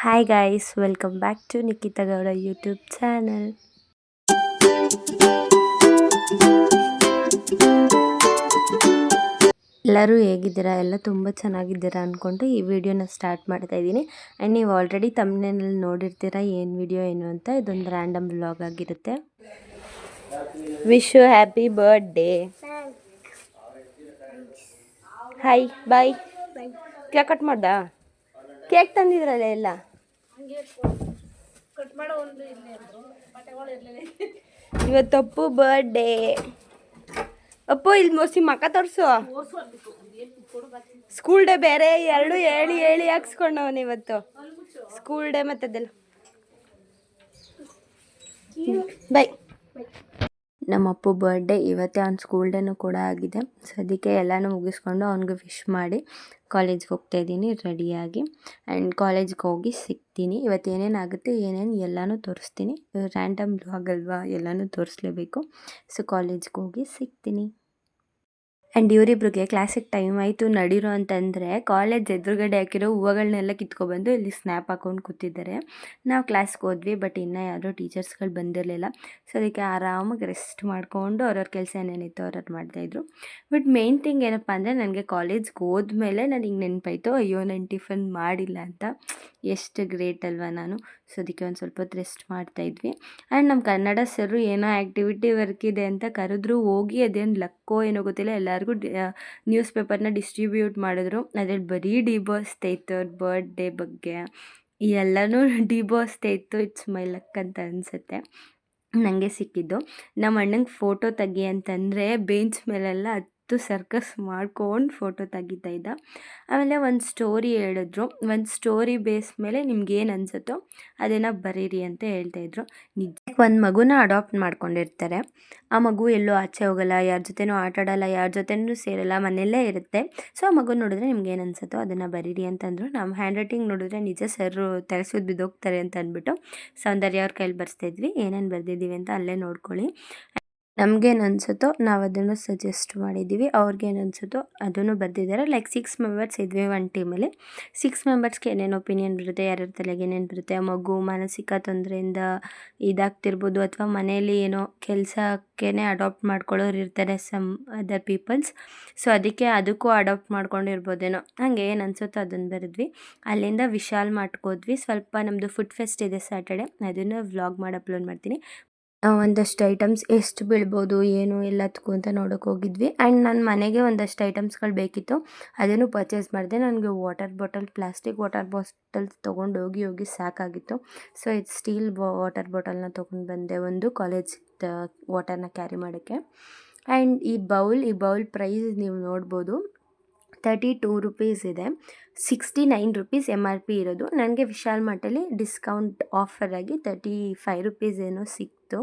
Hi guys, welcome back to Nikita Gowda YouTube channel. ಎಲ್ಲರೂ ಹೇಗಿದ್ದೀರಾ? ಎಲ್ಲ ತುಂಬ ಚೆನ್ನಾಗಿದ್ದೀರಾ ಅಂದ್ಕೊಂಡು ಈ ವಿಡಿಯೋನ ಸ್ಟಾರ್ಟ್ ಮಾಡ್ತಾ ಇದ್ದೀನಿ. ಆ್ಯಂಡ್ ನೀವು ಆಲ್ರೆಡಿ ತಮ್ಮನೇಲಿ ನೋಡಿರ್ತೀರಾ ಏನು ವಿಡಿಯೋ ಏನು ಅಂತ. ಇದೊಂದು ರ್ಯಾಂಡಮ್ ವ್ಲಾಗ್ ಆಗಿರುತ್ತೆ. Wish you happy birthday. Hi bye. Cake cut ಮಾಡ್ದಾ? ಕೇಕ್ ತಂದಿದ್ರಲ್ಲ ಎಲ್ಲ. ಇವತ್ತು ಅಪ್ಪು ಬರ್ಡೇ. ಅಪ್ಪು ಇಲ್ಲಿ ಮೋಸಿ ಮಕ್ಕ ತೋರಿಸು. ಸ್ಕೂಲ್ ಡೇ ಬೇರೆ ಎರಡು ಹೇಳಿ ಹೇಳಿ ಹಾಕ್ಸ್ಕೊಂಡವನು ಇವತ್ತು. ಸ್ಕೂಲ್ ಡೇ ಮತ್ತದೆಲ್ಲ. ಬೈ. ನಮ್ಮ ಅಪ್ಪು ಬರ್ಡೇ ಇವತ್ತೇ, ಅವ್ನ ಸ್ಕೂಲ್ ಡೇನೂ ಕೂಡ ಆಗಿದೆ. ಸೊ ಅದಕ್ಕೆ ಎಲ್ಲನೂ ಮುಗಿಸ್ಕೊಂಡು ಅವ್ನಿಗೆ ವಿಶ್ ಮಾಡಿ ಕಾಲೇಜ್ಗೆ ಹೋಗ್ತಾ ಇದ್ದೀನಿ ರೆಡಿಯಾಗಿ. ಆ್ಯಂಡ್ ಕಾಲೇಜ್ಗೆ ಹೋಗಿ ಸಿಗ್ತೀನಿ. ಇವತ್ತು ಏನೇನಾಗುತ್ತೆ ಏನೇನು ಎಲ್ಲನೂ ತೋರಿಸ್ತೀನಿ. ರ್ಯಾಂಡಮ್ ಬ್ಲಾಗ್ ಅಲ್ವಾ, ಎಲ್ಲನೂ ತೋರಿಸ್ಲೇಬೇಕು. ಸೊ ಕಾಲೇಜ್ಗೆ ಹೋಗಿ ಸಿಗ್ತೀನಿ. ಆ್ಯಂಡ್ ಇವರಿಬ್ರಿಗೆ ಕ್ಲಾಸಿಗೆ ಟೈಮ್ ಆಯಿತು ನಡೀರೋ ಅಂತಂದರೆ ಕಾಲೇಜ್ ಎದುರುಗಡೆ ಹಾಕಿರೋ ಹೂವುಗಳನ್ನೆಲ್ಲ ಕಿತ್ಕೊಬಂದು ಇಲ್ಲಿ ಸ್ನ್ಯಾಪ್ ಹಾಕೊಂಡು ಕೂತಿದ್ದಾರೆ. ನಾವು ಕ್ಲಾಸ್ಗೆ ಹೋದ್ವಿ, ಬಟ್ ಇನ್ನೂ ಯಾವುದೋ ಟೀಚರ್ಸ್ಗಳು ಬಂದಿರಲಿಲ್ಲ. ಸೊ ಅದಕ್ಕೆ ಆರಾಮಾಗಿ ರೆಸ್ಟ್ ಮಾಡಿಕೊಂಡು ಅವ್ರವ್ರ ಕೆಲಸ ಏನೇನಿತ್ತು ಅವ್ರವ್ರು ಮಾಡ್ತಾಯಿದ್ರು. ಬಟ್ ಮೇನ್ ಥಿಂಗ್ ಏನಪ್ಪ ಅಂದರೆ, ನನಗೆ ಕಾಲೇಜ್ಗೆ ಹೋದ್ಮೇಲೆ ನನಗೆ ನೆನಪಾಯಿತು, ಅಯ್ಯೋ ನಾನು ಟಿಫನ್ ಮಾಡಿಲ್ಲ ಅಂತ. ಎಷ್ಟು ಗ್ರೇಟ್ ಅಲ್ವಾ ನಾನು. ಸೊ ಅದಕ್ಕೆ ಒಂದು ಸ್ವಲ್ಪ ಹೊತ್ತು ರೆಸ್ಟ್ ಮಾಡ್ತಾಯಿದ್ವಿ. ಆ್ಯಂಡ್ ನಮ್ಮ ಕನ್ನಡ ಸರು ಏನೋ ಆ್ಯಕ್ಟಿವಿಟಿ ವರ್ಕ್ ಇದೆ ಅಂತ ಕರೆದ್ರು. ಹೋಗಿ ಅದೇನು ಲಕ್ಕೋ ಏನೋ ಗೊತ್ತಿಲ್ಲ, ಎಲ್ಲರಿಗೂ ನ್ಯೂಸ್ ಪೇಪರ್ನ ಡಿಸ್ಟ್ರಿಬ್ಯೂಟ್ ಮಾಡಿದ್ರು. ಅದ್ರಲ್ಲಿ ಬರೀ ಡಿಬೋಸ್ತಾ ಇತ್ತು ಅವ್ರ ಬರ್ಡೇ ಬಗ್ಗೆ ಎಲ್ಲನೂ ಡಿಬೋಸ್ತಾ ಇತ್ತು. ಇಟ್ಸ್ ಮೈ ಲಕ್ ಅಂತ ಅನಿಸುತ್ತೆ. ನನಗೆ ಸಿಕ್ಕಿದ್ದು ನಮ್ಮ ಅಣ್ಣಂಗೆ ಫೋಟೋ ತೆಗಿ ಅಂತಂದರೆ ಬೆಂಚ್ ಮೇಲೆಲ್ಲ ಸರ್ಕಸ್ ಮಾಡ್ಕೊಂಡು ಫೋಟೋ ತೆಗಿತಾ ಇದ್ದ. ಆಮೇಲೆ ಒಂದು ಸ್ಟೋರಿ ಹೇಳಿದ್ರು. ಒಂದು ಸ್ಟೋರಿ ಬೇಸ್ ಮೇಲೆ ನಿಮ್ಗೇನು ಅನಿಸುತ್ತೋ ಅದನ್ನು ಬರೀರಿ ಅಂತ ಹೇಳ್ತಾಯಿದ್ರು. ನಿಜ ಒಂದು ಮಗುನ ಅಡಾಪ್ಟ್ ಮಾಡ್ಕೊಂಡಿರ್ತಾರೆ. ಆ ಮಗು ಎಲ್ಲೂ ಆಚೆ ಹೋಗಲ್ಲ, ಯಾರ ಜೊತೆನೂ ಆಟ ಆಡಲ್ಲ, ಯಾರ ಜೊತೆನೂ ಸೇರಲ್ಲ, ಮನೆಯಲ್ಲೇ ಇರುತ್ತೆ. ಸೊ ಆ ಮಗು ನೋಡಿದ್ರೆ ನಿಮ್ಗೇನು ಅನಿಸುತ್ತೋ ಅದನ್ನು ಬರೀರಿ ಅಂತಂದರು. ನಮ್ಮ ಹ್ಯಾಂಡ್ ರೈಟಿಂಗ್ ನೋಡಿದ್ರೆ ನಿಜ ಸರ್ ತೆರೆಸೋದು ಬಿದ್ದೋಗ್ತಾರೆ ಅಂತ ಅಂದ್ಬಿಟ್ಟು ಸೌಂದರ್ಯ ಅವ್ರ ಕೈಲಿ ಬರ್ಸ್ತಿದ್ವಿ. ಏನೇನು ಬರೆದಿದ್ದೀವಿ ಅಂತ ಅಲ್ಲೇ ನೋಡ್ಕೊಳ್ಳಿ. ನಮಗೇನು ಅನಿಸುತ್ತೋ ನಾವು ಅದನ್ನು ಸಜೆಸ್ಟ್ ಮಾಡಿದ್ದೀವಿ. ಅವ್ರಿಗೇನು ಅನಿಸುತ್ತೋ ಅದನ್ನು ಬರೆದಿದ್ದಾರೆ. ಲೈಕ್ 6 ಮೆಂಬರ್ಸ್ ಇದ್ವಿ ಒಂದು ಟೀಮಲ್ಲಿ. 6 ಮೆಂಬರ್ಸ್ಗೆ ಏನೇನು ಒಪಿನಿಯನ್ ಬರುತ್ತೆ, ಯಾರ್ಯಾರ ತಲೆಗೆ ಏನೇನು ಬರುತ್ತೆ, ಆ ಮಗು ಮಾನಸಿಕ ತೊಂದರೆಯಿಂದ ಇದಾಗ್ತಿರ್ಬೋದು, ಅಥವಾ ಮನೆಯಲ್ಲಿ ಏನೋ ಕೆಲಸಕ್ಕೇ ಅಡಾಪ್ಟ್ ಮಾಡ್ಕೊಳ್ಳೋರು ಇರ್ತಾರೆ, ಸಮ್ ಅದರ್ ಪೀಪಲ್ಸ್. ಸೊ ಅದಕ್ಕೂ ಅಡಾಪ್ಟ್ ಮಾಡ್ಕೊಂಡಿರ್ಬೋದೇನೋ. ಹಾಗೆ ಏನು ಅನಿಸುತ್ತೋ ಅದನ್ನು ಬರೆದ್ವಿ. ಅಲ್ಲಿಂದ ವಿಶಾಲ್ ಮಾರ್ಟ್ಗೆ ಹೋದ್ವಿ. ಸ್ವಲ್ಪ ನಮ್ಮದು ಫುಡ್ ಫೆಸ್ಟ್ ಇದೆ ಸ್ಯಾಟರ್ಡೆ, ಅದನ್ನು ವ್ಲಾಗ್ ಮಾಡಿ ಅಪ್ಲೋಡ್ ಮಾಡ್ತೀನಿ. ಒಂದಷ್ಟು ಐಟಮ್ಸ್ ಎಷ್ಟು ಬೀಳ್ಬೋದು ಏನು ಎಲ್ಲದಕ್ಕೂ ಅಂತ ನೋಡೋಕೆ ಹೋಗಿದ್ವಿ. ಆ್ಯಂಡ್ ನನ್ನ ಮನೆಗೆ ಒಂದಷ್ಟು ಐಟಮ್ಸ್ಗಳು ಬೇಕಿತ್ತು, ಅದನ್ನು ಪರ್ಚೇಸ್ ಮಾಡಿದೆ. ನನಗೆ ಪ್ಲಾಸ್ಟಿಕ್ ವಾಟರ್ ಬಾಟಲ್ಸ್ ತೊಗೊಂಡು ಹೋಗಿ ಸಾಕಾಗಿತ್ತು. ಸೊ ಇದು ಸ್ಟೀಲ್ ವಾಟರ್ ಬಾಟಲ್ನ ತೊಗೊಂಡು ಬಂದೆ, ಒಂದು ಕಾಲೇಜ್ ವಾಟರ್ನ ಕ್ಯಾರಿ ಮಾಡೋಕ್ಕೆ. ಆ್ಯಂಡ್ ಈ ಬೌಲ್ ಪ್ರೈಸ್ ನೀವು ನೋಡ್ಬೋದು, 32 ರುಪೀಸ್ ಇದೆ. 69 ರುಪೀಸ್ MRP ಇರೋದು. ನನಗೆ ವಿಶಾಲ್ ಮಾರ್ಟಲ್ಲಿ ಡಿಸ್ಕೌಂಟ್ ಆಫರಾಗಿ 35 ರುಪೀಸ್ ಏನೋ ಸಿಕ್ತು.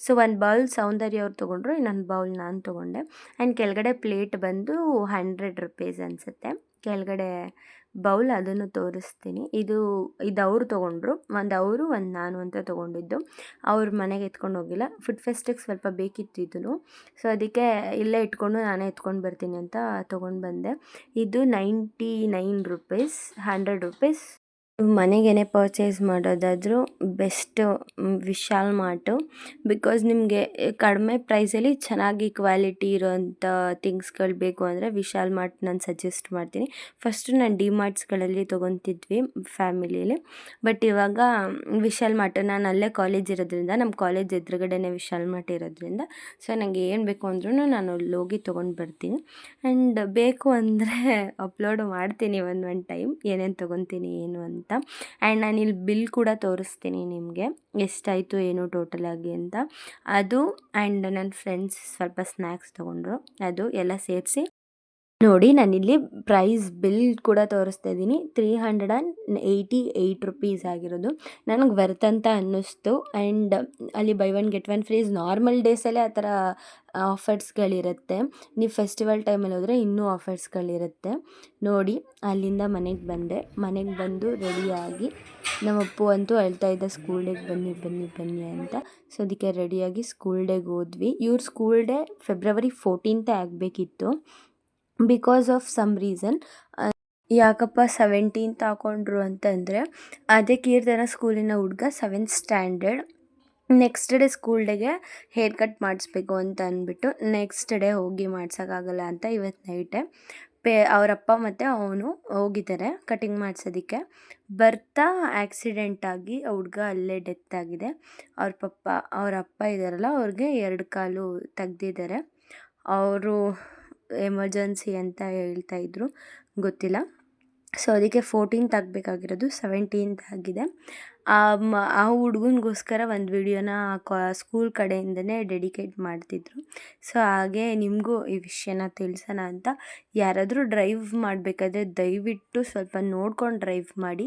ಸೊ ಒಂದು ಬೌಲ್ ಸೌಂದರ್ಯ ಅವ್ರು ತೊಗೊಂಡ್ರು, ಇನ್ನೊಂದು ಬೌಲ್ ನಾನು ತೊಗೊಂಡೆ. ಆ್ಯಂಡ್ ಕೆಳಗಡೆ ಪ್ಲೇಟ್ ಬಂದು 100 ರುಪೀಸ್ ಅನಿಸುತ್ತೆ. ಕೆಳಗಡೆ ಬೌಲ್ ಅದನ್ನು ತೋರಿಸ್ತೀನಿ. ಇದು ಅವ್ರು ತೊಗೊಂಡ್ರು, ಒಂದು ನಾನು ಅಂತ ತೊಗೊಂಡಿದ್ದು. ಅವ್ರ ಮನೆಗೆ ಎತ್ಕೊಂಡು ಹೋಗಿಲ್ಲ, ಫುಡ್ ಫೆಸ್ಟಿಗೆ ಸ್ವಲ್ಪ ಬೇಕಿತ್ತು ಇದನ್ನು. ಸೊ ಅದಕ್ಕೆ ಇಲ್ಲೇ ಇಟ್ಕೊಂಡು ನಾನೇ ಎತ್ಕೊಂಡು ಬರ್ತೀನಿ ಅಂತ ತೊಗೊಂಡು ಬಂದೆ. ಇದು 99 ರುಪೀಸ್, 100 ರುಪೀಸ್. ಮನೆಗೇ ಪರ್ಚೇಸ್ ಮಾಡೋದಾದರೂ ಬೆಸ್ಟು ವಿಶಾಲ್ ಮಾರ್ಟು. ಬಿಕಾಸ್ ನಿಮಗೆ ಕಡಿಮೆ ಪ್ರೈಸಲ್ಲಿ ಚೆನ್ನಾಗಿ ಕ್ವಾಲಿಟಿ ಇರೋಂಥ ಥಿಂಗ್ಸ್ಗಳು ಬೇಕು ಅಂದರೆ ವಿಶಾಲ್ ಮಾರ್ಟ್ ನಾನು ಸಜೆಸ್ಟ್ ಮಾಡ್ತೀನಿ. ಫಸ್ಟು ನಾನು ಡಿಮಾರ್ಟ್ಸ್ಗಳಲ್ಲಿ ತೊಗೊತಿದ್ವಿ ಫ್ಯಾಮಿಲಿಯಲ್ಲಿ, ಬಟ್ ಇವಾಗ ವಿಶಾಲ್ ಮಾರ್ಟ್, ನಾನು ಅಲ್ಲೇ ಕಾಲೇಜ್ ಇರೋದ್ರಿಂದ, ನಮ್ಮ ಕಾಲೇಜ್ ಎದುರುಗಡೆನೇ ವಿಶಾಲ್ ಮಾರ್ಟ್ ಇರೋದ್ರಿಂದ, ಸೊ ನನಗೆ ಏನು ಬೇಕು ಅಂದ್ರೂ ನಾನು ಅಲ್ಲಿ ಹೋಗಿ ತೊಗೊಂಡು ಬರ್ತೀನಿ. ಆ್ಯಂಡ್ ಬೇಕು ಅಂದರೆ ಅಪ್ಲೋಡ್ ಮಾಡ್ತೀನಿ ಒಂದು ಟೈಮ್ ಏನೇನು ತೊಗೊತೀನಿ ಏನು ಅಂತ. ಆ್ಯಂಡ್ ನಾನು ಇಲ್ಲಿ ಬಿಲ್ ಕೂಡ ತೋರಿಸ್ತೀನಿ ನಿಮಗೆ, ಎಷ್ಟಾಯಿತು ಏನು ಟೋಟಲಾಗಿ ಅಂತ. ಅದು ಆ್ಯಂಡ್ ನನ್ನ ಫ್ರೆಂಡ್ಸ್ ಸ್ವಲ್ಪ ಸ್ನ್ಯಾಕ್ಸ್ ತೊಗೊಂಡ್ರು, ಅದು ಎಲ್ಲ ಸೇರಿಸಿ ನೋಡಿ. ನಾನಿಲ್ಲಿ ಪ್ರೈಸ್ ಬಿಲ್ ಕೂಡ ತೋರಿಸ್ತಾ ಇದ್ದೀನಿ. 388 ರುಪೀಸ್ ಆಗಿರೋದು. ನನಗೆ ವರ್ತ್ ಅಂತ ಅನ್ನಿಸ್ತು. ಆ್ಯಂಡ್ ಅಲ್ಲಿ buy one get one frees normal ಡೇಸಲ್ಲೇ ಆ ಥರ ಆಫರ್ಸ್ಗಳಿರುತ್ತೆ. ನೀವು ಫೆಸ್ಟಿವಲ್ ಟೈಮಲ್ಲಿ ಹೋದರೆ ಇನ್ನೂ ಆಫರ್ಸ್ಗಳಿರುತ್ತೆ ನೋಡಿ. ಅಲ್ಲಿಂದ ಮನೆಗೆ ಬಂದು ರೆಡಿಯಾಗಿ, ನಮ್ಮ ಅಪ್ಪು ಅಂತೂ ಹೇಳ್ತಾ ಇದ್ದ ಸ್ಕೂಲ್ ಡೇಗೆ ಬನ್ನಿ ಅಂತ. ಸೊ ಅದಕ್ಕೆ ರೆಡಿಯಾಗಿ ಸ್ಕೂಲ್ ಡೇಗೆ ಹೋದ್ವಿ. ಇವ್ರ ಸ್ಕೂಲ್ ಡೇ February 14 ಆಗಬೇಕಿತ್ತು. ಬಿಕಾಸ್ ಆಫ್ ಸಮ್ ರೀಸನ್ ಯಾಕಪ್ಪ 17th ಹಾಕೊಂಡ್ರು ಅಂತಂದರೆ, ಅದೇ ಕೀರ್ತನ ಸ್ಕೂಲಿನ ಹುಡುಗ 7th standard. Next day school ಡೇಗೆ ಹೇರ್ ಕಟ್ ಮಾಡಿಸ್ಬೇಕು ಅಂತ ಅಂದ್ಬಿಟ್ಟು ನೆಕ್ಸ್ಟ್ ಡೇ ಹೋಗಿ ಮಾಡ್ಸೋಕ್ಕಾಗಲ್ಲ ಅಂತ ಇವತ್ತು ನೈಟೇ ಅವರಪ್ಪ ಮತ್ತು ಅವನು ಹೋಗಿದ್ದಾರೆ ಕಟಿಂಗ್ ಮಾಡಿಸೋದಕ್ಕೆ. ಬರ್ತಾ ಆಕ್ಸಿಡೆಂಟ್ ಆಗಿ ಆ ಹುಡುಗ ಅಲ್ಲೇ ಡೆತ್ ಆಗಿದೆ. ಅವ್ರ ಅಪ್ಪ ಇದ್ದಾರಲ್ಲ, ಅವ್ರಿಗೆ 2 ಕಾಲು ತೆಗ್ದಿದ್ದಾರೆ. ಅವರು ಎಮರ್ಜೆನ್ಸಿ ಅಂತ ಹೇಳ್ತಾಯಿದ್ರು, ಗೊತ್ತಿಲ್ಲ. ಸೊ ಅದಕ್ಕೆ 14th ಆಗಬೇಕಾಗಿರೋದು 17th ಆಗಿದೆ. ಆ ಹುಡುಗನಿಗೋಸ್ಕರ ಒಂದು ವಿಡಿಯೋನ ಸ್ಕೂಲ್ ಕಡೆಯಿಂದನೇ ಡೆಡಿಕೇಟ್ ಮಾಡ್ತಿದ್ರು. ಸೊ ಹಾಗೆ ನಿಮಗೂ ಈ ವಿಷಯನ ತಿಳಿಸೋಣ ಅಂತ. ಯಾರಾದರೂ ಡ್ರೈವ್ ಮಾಡಬೇಕಾದ್ರೆ ದಯವಿಟ್ಟು ಸ್ವಲ್ಪ ನೋಡ್ಕೊಂಡು ಡ್ರೈವ್ ಮಾಡಿ.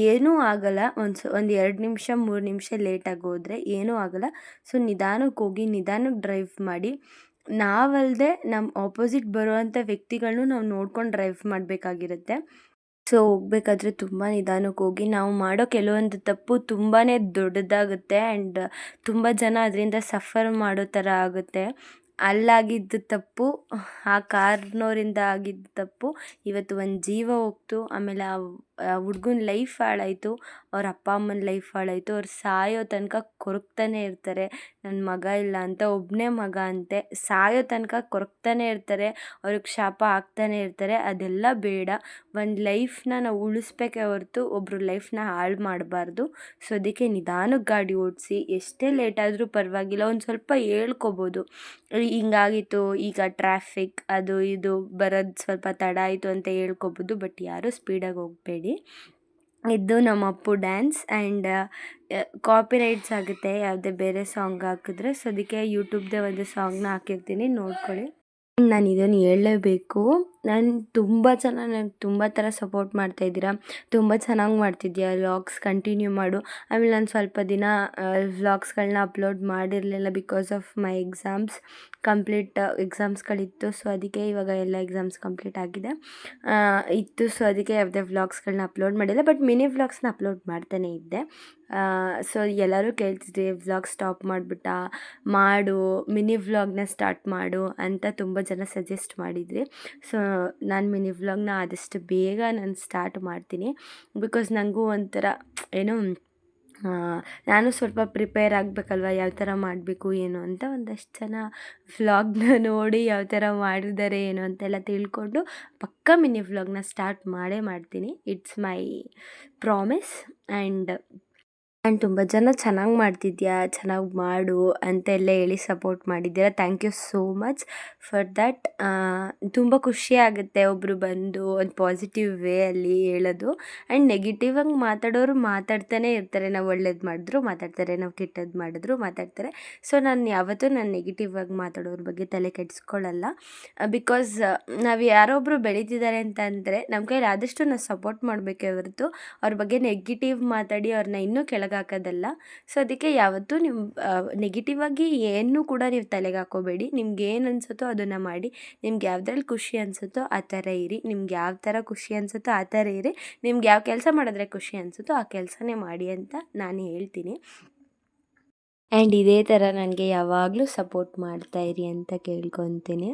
ಏನೂ ಆಗಲ್ಲ. ಒಂದು 2 ನಿಮಿಷ 3 ನಿಮಿಷ ಲೇಟಾಗಿ ಹೋದರೆ ಏನೂ ಆಗಲ್ಲ. ಸೊ ನಿಧಾನಕ್ಕೆ ಹೋಗಿ ನಿಧಾನಕ್ಕೆ ಡ್ರೈವ್ ಮಾಡಿ. ನಾವಲ್ಲದೆ ನಮ್ಮ ಆಪೋಸಿಟ್ ಬರುವಂಥ ವ್ಯಕ್ತಿಗಳನ್ನೂ ನಾವು ನೋಡ್ಕೊಂಡು ಡ್ರೈವ್ ಮಾಡಬೇಕಾಗಿರುತ್ತೆ. ಸೊ ಹೋಗ್ಬೇಕಾದ್ರೆ ತುಂಬ ನಿಧಾನಕ್ಕೆ ಹೋಗಿ. ನಾವು ಮಾಡೋ ಕೆಲವೊಂದು ತಪ್ಪು ತುಂಬಾ ದೊಡ್ಡದಾಗುತ್ತೆ ಆ್ಯಂಡ್ ತುಂಬ ಜನ ಅದರಿಂದ ಸಫರ್ ಮಾಡೋ ಥರ ಆಗುತ್ತೆ. ಅಲ್ಲಾಗಿದ್ದ ತಪ್ಪು, ಆ ಕಾರ್ನವರಿಂದ ಆಗಿದ್ದ ತಪ್ಪು, ಇವತ್ತು ಒಂದು ಜೀವ ಹೋಗ್ತು. ಆಮೇಲೆ ಆ ಹುಡ್ಗನ ಲೈಫ್ ಹಾಳಾಯಿತು, ಅವ್ರ ಅಪ್ಪ ಅಮ್ಮನ ಲೈಫ್ ಹಾಳಾಯಿತು. ಅವ್ರು ಸಾಯೋ ತನಕ ಕೊರಗ್ತಾನೆ ಇರ್ತಾರೆ. ನನ್ನ ಮಗ ಇಲ್ಲ ಅಂತ, ಒಬ್ಬನೇ ಮಗ ಅಂತೆ, ಸಾಯೋ ತನಕ ಕೊರಗ್ತಾನೆ ಇರ್ತಾರೆ. ಅವ್ರಿಗೆ ಶಾಪ ಆಗ್ತಾನೆ ಇರ್ತಾರೆ. ಅದೆಲ್ಲ ಬೇಡ. ಒಂದು ಲೈಫ್ನ ನಾವು ಉಳಿಸ್ಬೇಕೇ ಹೊರತು ಒಬ್ಬರು ಲೈಫ್ನ ಹಾಳು ಮಾಡಬಾರ್ದು. ಸೊ ಅದಕ್ಕೆ ನಿಧಾನಕ್ಕೆ ಗಾಡಿ ಓಡಿಸಿ. ಎಷ್ಟೇ ಲೇಟಾದರೂ ಪರವಾಗಿಲ್ಲ, ಒಂದು ಸ್ವಲ್ಪ ಹೇಳ್ಕೊಬೋದು, ಹಿಂಗಾಗಿತ್ತು, ಈಗ ಟ್ರಾಫಿಕ್ ಅದು ಇದು ಬರೋದು ಸ್ವಲ್ಪ ತಡ ಆಯಿತು ಅಂತ ಹೇಳ್ಕೊಬೋದು. ಬಟ್ ಯಾರೂ ಸ್ಪೀಡಾಗಿ ಹೋಗಬೇಡಿ. ಇದು ನಮ್ಮ ಅಪ್ಪು ಡ್ಯಾನ್ಸ್. ಆ್ಯಂಡ್ ಕಾಪಿರೈಟ್ಸ್ ಆಗುತ್ತೆ ಯಾವುದೇ ಬೇರೆ ಸಾಂಗ್ ಹಾಕಿದ್ರೆ. ಸೊ ಅದಕ್ಕೆ ಯೂಟ್ಯೂಬ್ದೇ ಒಂದು ಸಾಂಗ್ನ ಹಾಕಿರ್ತೀನಿ, ನೋಡ್ಕೊಳ್ಳಿ. ನಾನು ಇದನ್ನು ಹೇಳಲೇಬೇಕು. ತುಂಬ ಜನ ನನಗೆ ತುಂಬ ಥರ ಸಪೋರ್ಟ್ ಮಾಡ್ತಾಯಿದ್ದೀರಾ. ತುಂಬ ಚೆನ್ನಾಗಿ ಮಾಡ್ತಿದ್ದೀಯ, ವ್ಲಾಗ್ಸ್ ಕಂಟಿನ್ಯೂ ಮಾಡು. ಆಮೇಲೆ ನಾನು ಸ್ವಲ್ಪ ದಿನ ವ್ಲಾಗ್ಸ್ಗಳನ್ನ ಅಪ್ಲೋಡ್ ಮಾಡಿರಲಿಲ್ಲ ಬಿಕಾಸ್ ಆಫ್ ಮೈ ಎಕ್ಸಾಮ್ಸ್ಗಳಿತ್ತು. ಸೊ ಅದಕ್ಕೆ ಇವಾಗ ಎಲ್ಲ ಎಕ್ಸಾಮ್ಸ್ ಕಂಪ್ಲೀಟ್ ಆಗಿದೆ ಇತ್ತು. ಸೊ ಅದಕ್ಕೆ ಯಾವುದೇ ವ್ಲಾಗ್ಸ್ಗಳನ್ನ ಅಪ್ಲೋಡ್ ಮಾಡಿಲ್ಲ. ಬಟ್ ಮಿನಿ ವ್ಲಾಗ್ಸ್ನ ಅಪ್ಲೋಡ್ ಮಾಡ್ತಾನೆ ಇದ್ದೆ. ಸೊ ಎಲ್ಲರೂ ಕೇಳ್ತಿದ್ರಿ, ವ್ಲಾಗ್ ಸ್ಟಾಪ್ ಮಾಡು, ಮಿನಿ ವ್ಲಾಗ್ನ ಸ್ಟಾರ್ಟ್ ಮಾಡು ಅಂತ ತುಂಬ ಜನ ಸಜೆಸ್ಟ್ ಮಾಡಿದ್ರಿ. ಸೊ ನಾನು ಮಿನಿ ವ್ಲಾಗ್ನ ಆದಷ್ಟು ಬೇಗ ನಾನು ಸ್ಟಾರ್ಟ್ ಮಾಡ್ತೀನಿ. ಬಿಕಾಸ್ ನನಗೂ ಒಂಥರ ಏನು, ನಾನು ಸ್ವಲ್ಪ ಪ್ರಿಪೇರ್ ಆಗಬೇಕಲ್ವ, ಯಾವ ಥರ ಮಾಡಬೇಕು ಏನು ಅಂತ. ಒಂದಷ್ಟು ಜನ ವ್ಲಾಗ್ನ ನೋಡಿ ಯಾವ ಥರ ಮಾಡಿದ್ದಾರೆ ಏನು ಅಂತೆಲ್ಲ ತಿಳ್ಕೊಂಡು ಪಕ್ಕಾ ಮಿನಿ ವ್ಲಾಗ್ನ ಸ್ಟಾರ್ಟ್ ಮಾಡ್ತೀನಿ. It's my promise. ಆ್ಯಂಡ್ ತುಂಬ ಜನ ಚೆನ್ನಾಗಿ ಮಾಡ್ತಿದ್ಯಾ, ಚೆನ್ನಾಗಿ ಮಾಡು ಅಂತೆಲ್ಲ ಹೇಳಿ ಸಪೋರ್ಟ್ ಮಾಡಿದ್ದೀರಾ. Thank you so much for that. ತುಂಬ ಖುಷಿ ಆಗುತ್ತೆ ಒಬ್ಬರು ಬಂದು ಒಂದು ಪಾಸಿಟಿವ್ ವೇ ಅಲ್ಲಿ ಹೇಳೋದು. ಆ್ಯಂಡ್ ನೆಗೆಟಿವಾಗಿ ಮಾತಾಡೋರು ಮಾತಾಡ್ತಾನೆ ಇರ್ತಾರೆ. ನಾವು ಒಳ್ಳೇದು ಮಾಡಿದ್ರು ಮಾತಾಡ್ತಾರೆ, ನಾವು ಕೆಟ್ಟದ್ದು ಮಾಡಿದ್ರು ಮಾತಾಡ್ತಾರೆ. ಸೊ ನಾನು ಯಾವತ್ತೂ ನೆಗೆಟಿವ್ ಆಗಿ ಮಾತಾಡೋರ ಬಗ್ಗೆ ತಲೆ ಕೆಡಿಸ್ಕೊಳ್ಳಲ್ಲ. ಬಿಕಾಸ್ ನಾವು ಯಾರೊಬ್ಬರು ಬೆಳೀತಿದ್ದಾರೆ ಅಂತ ಅಂದರೆ ನಮ್ಮ ಕೈಲಿ ಆದಷ್ಟು ನಾವು ಸಪೋರ್ಟ್ ಮಾಡಬೇಕೇ ಹೊರತು ಅವ್ರ ಬಗ್ಗೆ ನೆಗೆಟಿವ್ ಮಾತಾಡಿ ಅವ್ರನ್ನ ಇನ್ನೂ ಹಾಕೋದಲ್ಲ. ಸೊ ಅದಕ್ಕೆ ಯಾವತ್ತೂ ನೀವು ನೆಗೆಟಿವ್ ಆಗಿ ಏನೂ ಕೂಡ ನೀವು ತಲೆಗೆ ಹಾಕೋಬೇಡಿ. ನಿಮ್ಗೆ ಏನು ಅನಿಸುತ್ತೋ ಅದನ್ನು ಮಾಡಿ. ನಿಮ್ಗೆ ಯಾವುದ್ರಲ್ಲಿ ಖುಷಿ ಅನಿಸುತ್ತೋ ಆ ಥರ ಇರಿ. ನಿಮ್ಗೆ ಯಾವ ಥರ ಖುಷಿ ಅನಿಸುತ್ತೋ ಆ ಥರ ಇರಿ. ನಿಮ್ಗೆ ಯಾವ ಕೆಲಸ ಮಾಡಿದ್ರೆ ಖುಷಿ ಅನಿಸುತ್ತೋ ಆ ಕೆಲಸನೇ ಮಾಡಿ ಅಂತ ನಾನು ಹೇಳ್ತೀನಿ. ಆ್ಯಂಡ್ ಇದೇ ಥರ ನನಗೆ ಯಾವಾಗಲೂ ಸಪೋರ್ಟ್ ಮಾಡ್ತಾಯಿರಿ ಅಂತ ಕೇಳ್ಕೊತೀನಿ.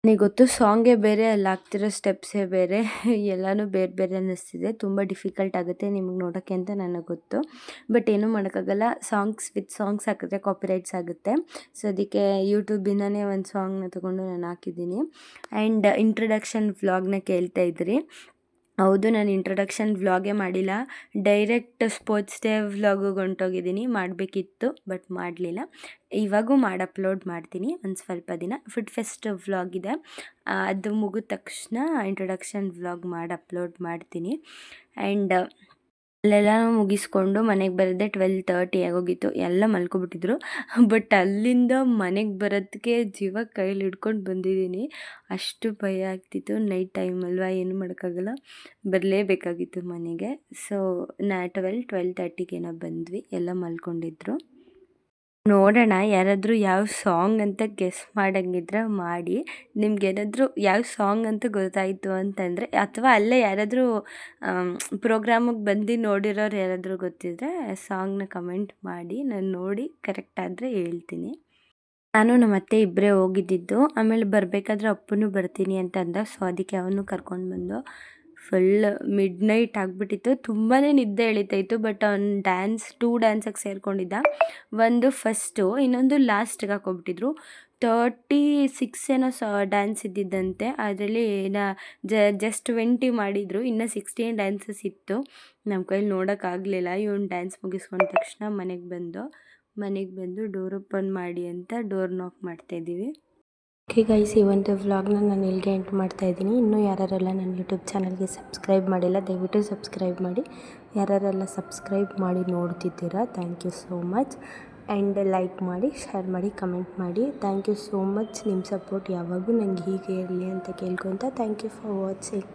ನನಗೆ ಗೊತ್ತು ಸಾಂಗೇ ಬೇರೆ ಅಲ್ಲಿ ಆಗ್ತಿರೋ ಸ್ಟೆಪ್ಸೇ ಬೇರೆ ಎಲ್ಲನೂ ಬೇರೆ ಬೇರೆ ಅನ್ನಿಸ್ತಿದೆ. ತುಂಬ ಡಿಫಿಕಲ್ಟ್ ಆಗುತ್ತೆ ನಿಮಗೆ ನೋಡೋಕ್ಕೆ ಅಂತ ನನಗೆ ಗೊತ್ತು. ಬಟ್ ಏನೂ ಮಾಡೋಕ್ಕಾಗಲ್ಲ. ಸಾಂಗ್ಸ್ ಹಾಕಿದ್ರೆ ಕಾಪಿರೈಟ್ಸ್ ಆಗುತ್ತೆ. ಸೊ ಅದಕ್ಕೆ ಯೂಟ್ಯೂಬಿಂದನೇ ಒಂದು ಸಾಂಗ್ನ ತೊಗೊಂಡು ನಾನು ಹಾಕಿದ್ದೀನಿ. ಆ್ಯಂಡ್ ಇಂಟ್ರಡಕ್ಷನ್ ವ್ಲಾಗ್ನ ಕೇಳ್ತಾ ಇದ್ರಿ. ಹೌದು, ನಾನು ಇಂಟ್ರಡಕ್ಷನ್ ವ್ಲಾಗೇ ಮಾಡಿಲ್ಲ. ಡೈರೆಕ್ಟ್ ಸ್ಪೋರ್ಟ್ಸ್ ಡೇ ವ್ಲಾಗಿಗೆ ಹೊಂಟೋಗಿದ್ದೀನಿ. ಮಾಡಬೇಕಿತ್ತು ಬಟ್ ಮಾಡಲಿಲ್ಲ. ಇವಾಗೂ ಅಪ್ಲೋಡ್ ಮಾಡ್ತೀನಿ ಒಂದು ಸ್ವಲ್ಪ ದಿನ. ಫುಡ್ ಫೆಸ್ಟ್ ವ್ಲಾಗ್ ಇದೆ, ಅದು ಮುಗಿದ ತಕ್ಷಣ ಇಂಟ್ರಡಕ್ಷನ್ ವ್ಲಾಗ್ ಅಪ್ಲೋಡ್ ಮಾಡ್ತೀನಿ. ಆ್ಯಂಡ್ ಅಲ್ಲೆಲ್ಲ ಮುಗಿಸ್ಕೊಂಡು ಮನೆಗೆ ಬರೋದೇ 12:30 ಆಗೋಗಿತ್ತು. ಎಲ್ಲ ಮಲ್ಕೊಬಿಟ್ಟಿದ್ರು. ಬಟ್ ಅಲ್ಲಿಂದ ಮನೆಗೆ ಬರೋದಕ್ಕೆ ಜೀವ ಕೈಲಿ ಹಿಡ್ಕೊಂಡು ಬಂದಿದ್ದೀನಿ. ಅಷ್ಟು ಭಯ ಆಗ್ತಿತ್ತು. ನೈಟ್ ಟೈಮ್ ಅಲ್ವಾ, ಏನು ಮಾಡೋಕ್ಕಾಗಲ್ಲ, ಬರಲೇಬೇಕಾಗಿತ್ತು ಮನೆಗೆ. ಸೊ 12:30 ಬಂದ್ವಿ. ಎಲ್ಲ ಮಲ್ಕೊಂಡಿದ್ರು. ನೋಡೋಣ, ಯಾರಾದರೂ ಯಾವ ಸಾಂಗ್ ಅಂತ ಗೆಸ್ ಮಾಡಂಗಿದ್ರೆ ಮಾಡಿ. ನಿಮ್ಗೇನಾದರೂ ಯಾವ ಸಾಂಗ್ ಅಂತ ಗೊತ್ತಾಯಿತು ಅಂತಂದರೆ, ಅಥವಾ ಅಲ್ಲೇ ಯಾರಾದರೂ ಪ್ರೋಗ್ರಾಮಿಗೆ ಬಂದು ನೋಡಿರೋರು ಯಾರಾದರೂ ಗೊತ್ತಿದ್ದರೆ ಸಾಂಗ್ನ ಕಮೆಂಟ್ ಮಾಡಿ. ನಾನು ನೋಡಿ ಕರೆಕ್ಟ್ ಆದರೆ ಹೇಳ್ತೀನಿ. ನಾನು ನಮ್ಮ ಅತ್ತೆ ಇಬ್ಬರೇ ಹೋಗಿದ್ದಿದ್ದು. ಆಮೇಲೆ ಬರಬೇಕಾದ್ರೆ ಅಪ್ಪನೂ ಬರ್ತೀನಿ ಅಂತ ಅಂದ. ಸೊ ಅದಕ್ಕೆ ಅವನು ಕರ್ಕೊಂಡು ಬಂದು ಫುಲ್ ಮಿಡ್ನೈಟ್ ಆಗಿಬಿಟ್ಟಿತ್ತು. ತುಂಬಾ ನಿದ್ದೆ ಎಳೀತಾಯಿತ್ತು. ಬಟ್ ಅವ್ನು 2 ಡ್ಯಾನ್ಸಿಗೆ ಸೇರಿಕೊಂಡಿದ್ದ. ಒಂದು ಫಸ್ಟು, ಇನ್ನೊಂದು ಲಾಸ್ಟಿಗೆ ಹಾಕ್ಕೊಬಿಟ್ಟಿದ್ರು. 36 ಏನೋ ಡ್ಯಾನ್ಸ್ ಇದ್ದಿದ್ದಂತೆ. ಅದರಲ್ಲಿ ಜಸ್ಟ್ 20 ಮಾಡಿದರು. ಇನ್ನು 16 ಡ್ಯಾನ್ಸಸ್ ಇತ್ತು. ನಮ್ಮ ಕೈಲಿ ನೋಡೋಕ್ಕಾಗಲಿಲ್ಲ. ಇವನು ಡ್ಯಾನ್ಸ್ ಮುಗಿಸ್ಕೊಂಡ ತಕ್ಷಣ ಮನೆಗೆ ಬಂದು ಡೋರ್ ಓಪನ್ ಮಾಡಿ ಅಂತ ಡೋರ್ ನಾಕ್ ಮಾಡ್ತಾಯಿದ್ದೀವಿ. ಓಕೆ ಗೈಸ್, ಈ ಒಂದು ವ್ಲಾಗ್ನ ನಾನು ಇಲ್ಲಿಗೆ ಎಂಡ್ ಮಾಡ್ತಾಯಿದ್ದೀನಿ. ಇನ್ನೂ ಯಾರೆಲ್ಲ ನನ್ನ ಯೂಟ್ಯೂಬ್ ಚಾನಲ್ಗೆ ಸಬ್ಸ್ಕ್ರೈಬ್ ಮಾಡಿಲ್ಲ, ದಯವಿಟ್ಟು ಸಬ್ಸ್ಕ್ರೈಬ್ ಮಾಡಿ. ಯಾರೆಲ್ಲ ಸಬ್ಸ್ಕ್ರೈಬ್ ಮಾಡಿ ನೋಡ್ತಿದ್ದೀರಾ, thank you so much. And like ಮಾಡಿ, ಶೇರ್ ಮಾಡಿ, ಕಮೆಂಟ್ ಮಾಡಿ. Thank you so much. ನಿಮ್ಮ ಸಪೋರ್ಟ್ ಯಾವಾಗೂ ನನಗೆ ಹೀಗೆ ಇರಲಿ ಅಂತ ಕೇಳ್ಕೊತ ಥ್ಯಾಂಕ್ ಯು ಫಾರ್ ವಾಚಿಂಗ್.